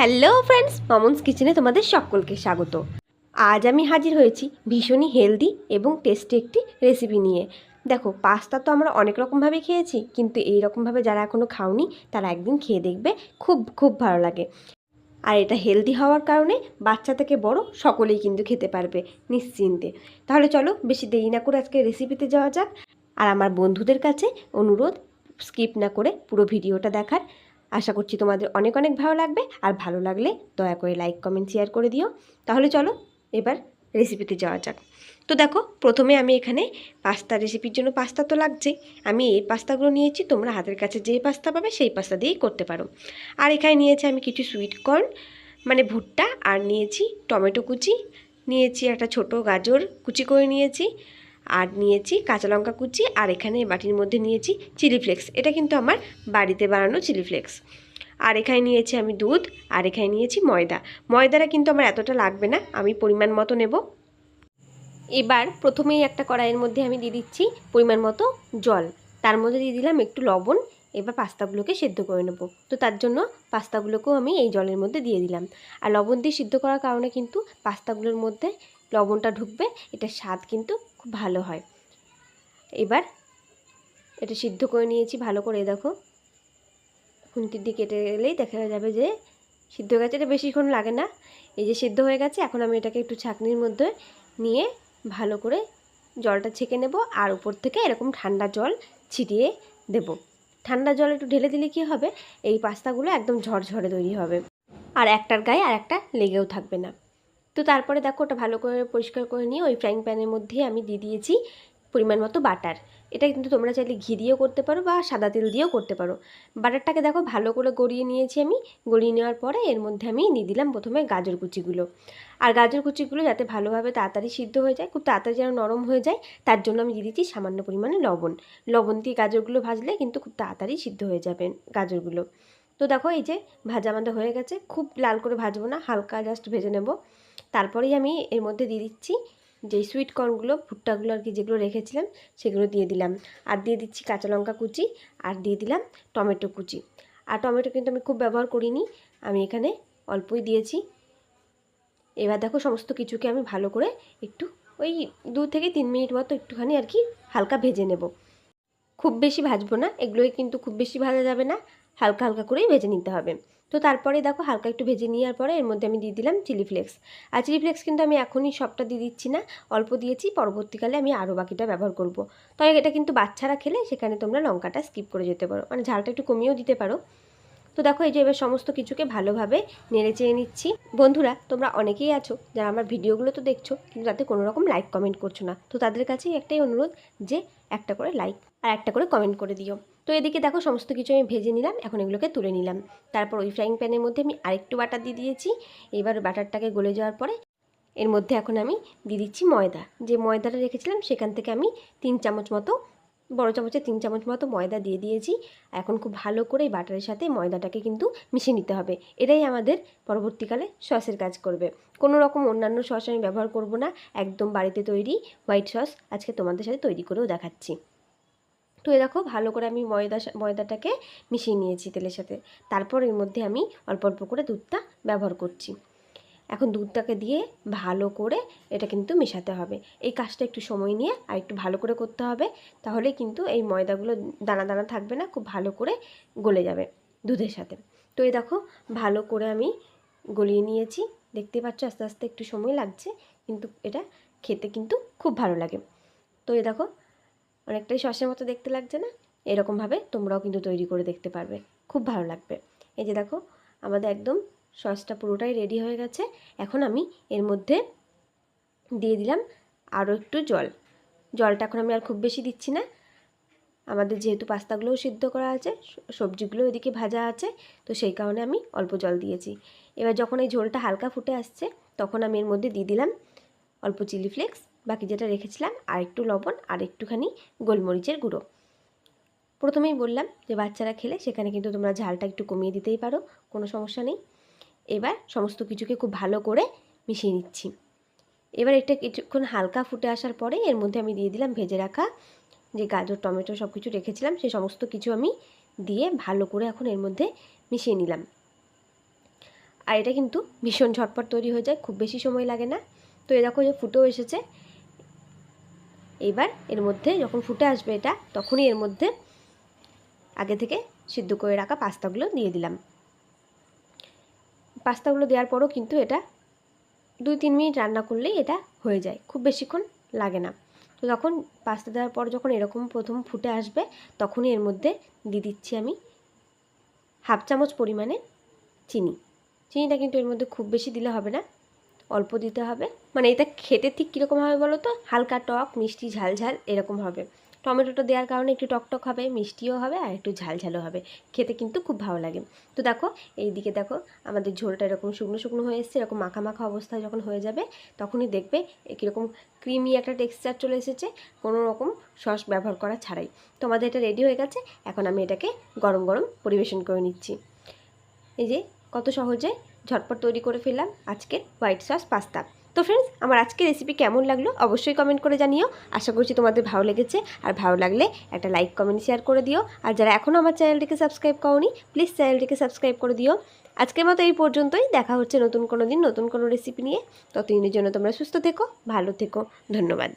Hello friends, Mamun's কিচেনে তোমাদের সকলকে স্বাগত। আজ আমি হাজির হয়েছি ভীষণই হেলদি এবং টেস্টি একটি রেসিপি নিয়ে। দেখো, পাস্তা তো আমরা অনেক রকমভাবে খেয়েছি, কিন্তু এই রকমভাবে যারা এখনও খাওনি তারা একদিন খেয়ে দেখবে, খুব খুব ভালো লাগে। আর এটা হেলদি হওয়ার কারণে বাচ্চা থেকে বড় সকলেই কিন্তু খেতে পারবে নিশ্চিন্তে। তাহলে চলো বেশি দেরি না করে আজকে রেসিপিতে যাওয়া যাক। আর আমার বন্ধুদের কাছে অনুরোধ, স্কিপ না করে পুরো ভিডিওটা দেখার। আশা করছি তোমাদের অনেক অনেক ভালো লাগবে, আর ভালো লাগলে দয়া করে লাইক কমেন্ট শেয়ার করে দিও। তাহলে চলো এবার রেসিপিতে যাওয়া যাক। তো দেখো, প্রথমে আমি এখানে পাস্তা রেসিপির জন্য পাস্তা তো লাগছেই। আমি এই পাস্তাগুলো নিয়েছি, তোমরা হাতের কাছে যে পাস্তা পাবে সেই পাস্তা দিয়েই করতে পারো। আর এখানে নিয়েছি আমি কিছু সুইট কর্ন মানে ভুট্টা, আর নিয়েছি টমেটো কুচি, নিয়েছি একটা ছোট গাজর কুচি করে নিয়েছি, আর নিয়েছি কাঁচা লঙ্কা কুচি, আর এখানে বাটির মধ্যে নিয়েছি চিলি ফ্লেক্স। এটা কিন্তু আমার বাড়িতে বানানো চিলি ফ্লেক্স। আর এখানে নিয়েছি আমি দুধ, আর এখানে নিয়েছি ময়দা। ময়দাটা কিন্তু আমার এতটা লাগবে না, আমি পরিমাণ মতো নেব। এবার প্রথমেই একটা কড়াইয়ের মধ্যে আমি দিয়ে দিচ্ছি পরিমাণ মতো জল, তার মধ্যে দিয়ে দিলাম একটু লবণ। এবার পাস্তাগুলোকে সেদ্ধ করে নেব। তো তার জন্য পাস্তাগুলোকেও আমি এই জলের মধ্যে দিয়ে দিলাম। আর লবণ দিয়ে সিদ্ধ করার কারণে কিন্তু পাস্তাগুলোর মধ্যে লবণটা ঢুকবে, এটার স্বাদ কিন্তু খুব ভালো হয়। এবার এটা সিদ্ধ করে নিয়েছি ভালো করে। দেখো, খুন্তির দিয়ে কেটে গেলেই দেখা যাবে যে সিদ্ধ হয়ে গেছে। এটা বেশিক্ষণ লাগে না। এই যে সিদ্ধ হয়ে গেছে, এখন আমি এটাকে একটু ছাঁকনির মধ্যে নিয়ে ভালো করে জলটা ছেঁকে নেব, আর উপর থেকে এরকম ঠান্ডা জল ছিটিয়ে দেব। ঠান্ডা জল একটু ঢেলে দিলে কী হবে, এই পাস্তাগুলো একদম ঝরঝরে তৈরি হবে, আর একটার গায়ে আর একটা লেগেও থাকবে না। তো তারপরে দেখো, ওটা ভালো করে পরিষ্কার করে নিয়ে ওই ফ্রাইং প্যানের মধ্যে আমি দিয়ে দিয়েছি পরিমাণ মতো বাটার। এটা কিন্তু তোমরা চাইলে ঘি দিয়েও করতে পারো বা সাদা তেল দিয়েও করতে পারো। বাটারটাকে দেখো ভালো করে গড়িয়ে নিয়েছি আমি। গড়িয়ে নেওয়ার পরে এর মধ্যে আমি দিয়ে দিলাম প্রথমে গাজর কুচিগুলো। আর গাজর কুচিগুলো যাতে ভালোভাবে তাড়াতাড়ি সিদ্ধ হয়ে যায়, খুব তাড়াতাড়ি যেন নরম হয়ে যায়, তার জন্য আমি দিয়ে দিচ্ছি সামান্য পরিমাণে লবণ। লবণ দিয়ে গাজরগুলো ভাজলে কিন্তু খুব তাড়াতাড়ি সিদ্ধ হয়ে যাবে গাজরগুলো। তো দেখো, এই যে ভাজা আমাদের হয়ে গেছে। খুব লাল করে ভাজবো না, হালকা জাস্ট ভেজে নেব। তারপরেই আমি এর মধ্যে দিয়ে দিচ্ছি যে সুইট কর্নগুলো, ভুট্টাগুলো আর কি, যেগুলো রেখেছিলাম সেগুলো দিয়ে দিলাম। আর দিয়ে দিচ্ছি কাঁচা লঙ্কা কুচি, আর দিয়ে দিলাম টমেটো কুচি। আর টমেটো কিন্তু আমি খুব ব্যবহার করিনি, আমি এখানে অল্পই দিয়েছি। এবার দেখো, সমস্ত কিছুকে আমি ভালো করে একটু ওই 2 থেকে 3 মিনিট মতো একটুখানি আর কি হালকা ভেজে নেব। খুব বেশি ভাজবো না, এগুলোই কিন্তু খুব বেশি ভাজা যাবে না, হালকা হালকা করেই ভেজে নিতে হবে। তো তারপরে দেখো, হালকা একটু ভেজে নেওয়ার পরে এর মধ্যে আমি দিয়ে দিলাম চিলি ফ্লেক্স। আর চিলি ফ্লেক্স কিন্তু আমি এখনই সবটা দিয়ে দিচ্ছি না, অল্প দিয়েছি, পরবর্তীকালে আমি আরও বাকিটা ব্যবহার করব। তবে এটা কিন্তু বাচ্চারা খেলে সেখানে তোমরা লঙ্কাটা স্কিপ করে যেতে পারো, মানে ঝালটা একটু কমিয়েও দিতে পারো। তো দেখো, এই যে এবার সমস্ত কিছুকে ভালোভাবে নেড়ে চেড়ে নিচ্ছি। বন্ধুরা, তোমরা অনেকেই আছো যারা আমার ভিডিওগুলো তো দেখছো, কিন্তু তাতে কোনো রকম লাইক কমেন্ট করছো না। তো তাদের কাছেই একটাই অনুরোধ, যে একটা করে লাইক আর একটা করে কমেন্ট করে দিও। তো এদিকে দেখো, সমস্ত কিছু আমি ভেজে নিলাম, এখন এগুলোকে তুলে নিলাম। তারপর ওই ফ্রাইং প্যানের মধ্যে আমি আরেকটু বাটার দিয়ে দিয়েছি। এবার বাটারটাকে গলে যাওয়ার পরে এর মধ্যে এখন আমি দিয়ে দিচ্ছি ময়দা। যে ময়দাটা রেখেছিলাম সেখান থেকে আমি 3 চামচ মতো, বড় চামচে 3 চামচ মতো ময়দা দিয়ে দিয়েছি। এখন খুব ভালো করে এই বাটারের সাথে ময়দাটাকে কিন্তু মিশিয়ে নিতে হবে। এটাই আমাদের পরবর্তীকালে সসের কাজ করবে। কোনো রকম অন্যান্য সস আমি ব্যবহার করব না, একদম বাড়িতে তৈরি হোয়াইট সস আজকে তোমাদের সাথে তৈরি করেও দেখাচ্ছি। তো এ দেখো, ভালো করে আমি ময়দাটাকে মিশিয়ে নিয়েছি তেলের সাথে। তারপর এর মধ্যে আমি অল্প অল্প করে দুধটা ব্যবহার করছি। এখন দুধটাকে দিয়ে ভালো করে এটা কিন্তু মেশাতে হবে। এই কাজটা একটু সময় নিয়ে আর একটু ভালো করে করতে হবে, তাহলে কিন্তু এই ময়দাগুলো দানা দানা থাকবে না, খুব ভালো করে গলে যাবে দুধের সাথে। তো এই দেখো, ভালো করে আমি গলিয়ে নিয়েছি। দেখতে পাচ্ছ আস্তে আস্তে একটু সময় লাগছে, কিন্তু এটা খেতে কিন্তু খুব ভালো লাগে। তো এই দেখো, অনেকটাই সসের মতো দেখতে লাগছে না? এরকমভাবে তোমরাও কিন্তু তৈরি করে দেখতে পারবে, খুব ভালো লাগবে। এই যে দেখো, আমাদের একদম সসটা পুরোটাই রেডি হয়ে গেছে। এখন আমি এর মধ্যে দিয়ে দিলাম আরও একটু জল। জলটা এখন আমি আর খুব বেশি দিচ্ছি না, আমাদের যেহেতু পাস্তাগুলোও সিদ্ধ করা আছে, সবজিগুলো এদিকে ভাজা আছে, তো সেই কারণে আমি অল্প জল দিয়েছি। এবার যখন এই ঝোলটা হালকা ফুটে আসছে, তখন আমি এর মধ্যে দিয়ে দিলাম অল্প চিলি ফ্লেক্স, বাকি যেটা রেখেছিলাম, আর একটু লবণ, আর একটুখানি গোলমরিচের গুঁড়ো। প্রথমেই বললাম যে বাচ্চারা খেলে সেখানে কিন্তু তোমরা ঝালটা একটু কমিয়ে দিতেই পারো, কোনো সমস্যা নেই। এবার সমস্ত কিছুকে খুব ভালো করে মিশিয়ে নিচ্ছি। এবার এটা কিছুক্ষণ হালকা ফুটে আসার পরে এর মধ্যে আমি দিয়ে দিলাম ভেজে রাখা যে গাজর টমেটো সব কিছু রেখেছিলাম, সেই সমস্ত কিছু আমি দিয়ে ভালো করে এখন এর মধ্যে মিশিয়ে নিলাম। আর এটা কিন্তু ভীষণ ঝটপট তৈরি হয়ে যায়, খুব বেশি সময় লাগে না। তো এই দেখো যে ফুটেও এসেছে। এইবার এর মধ্যে যখন ফুটে আসবে এটা, তখনই এর মধ্যে আগে থেকে সিদ্ধ করে রাখা পাস্তাগুলো দিয়ে দিলাম। পাস্তাগুলো দেওয়ার পরও কিন্তু এটা 2-3 মিনিট রান্না করলেই এটা হয়ে যায়, খুব বেশিক্ষণ লাগে না। তো তখন পাস্তা দেওয়ার পর যখন এরকম প্রথম ফুটে আসবে, তখনই এর মধ্যে দিয়ে দিচ্ছি আমি 1/2 চামচ পরিমাণে চিনি। চিনিটা কিন্তু এর মধ্যে খুব বেশি দিলে হবে না, অল্প দিতে হবে। মানে এটা খেতে ঠিক কীরকম হবে বলো তো, হালকা টক মিষ্টি ঝাল ঝাল এরকম হবে। টমেটোটা দেওয়ার কারণে একটু টকটক হবে, মিষ্টিও হবে আর একটু ঝাল ঝালও হবে, খেতে কিন্তু খুব ভালো লাগে। তো দেখো এই দিকে দেখো আমাদের ঝোলটা এরকম শুকনো শুকনো হয়ে এসেছে। এরকম মাখা মাখা অবস্থায় যখন হয়ে যাবে, তখনই দেখবে কীরকম ক্রিমি একটা টেক্সচার চলে এসেছে, কোনো রকম সস ব্যবহার করা ছাড়াই। তো আমাদের এটা রেডি হয়ে গেছে। এখন আমি এটাকে গরম গরম পরিবেশন করে নিচ্ছি। এই যে কত সহজে ঝটপট তৈরি করে ফেললাম আজকের হোয়াইট সস পাস্তা। তো ফ্রেন্ডস, আমার আজকের রেসিপি কেমন লাগলো অবশ্যই কমেন্ট করে জানিও। আশা করছি তোমাদের ভালো লেগেছে। আর ভালো লাগলে একটা লাইক কমেন্ট শেয়ার করে দিও। আর যারা এখনও আমার চ্যানেলটিকে সাবস্ক্রাইব করোনি, প্লিজ চ্যানেলটিকে সাবস্ক্রাইব করে দিও। আজকের মতো এই পর্যন্তই। দেখা হচ্ছে নতুন কোনো দিন নতুন কোনো রেসিপি নিয়ে। ততদিনের জন্য তোমরা সুস্থ থেকো, ভালো থেকো। ধন্যবাদ।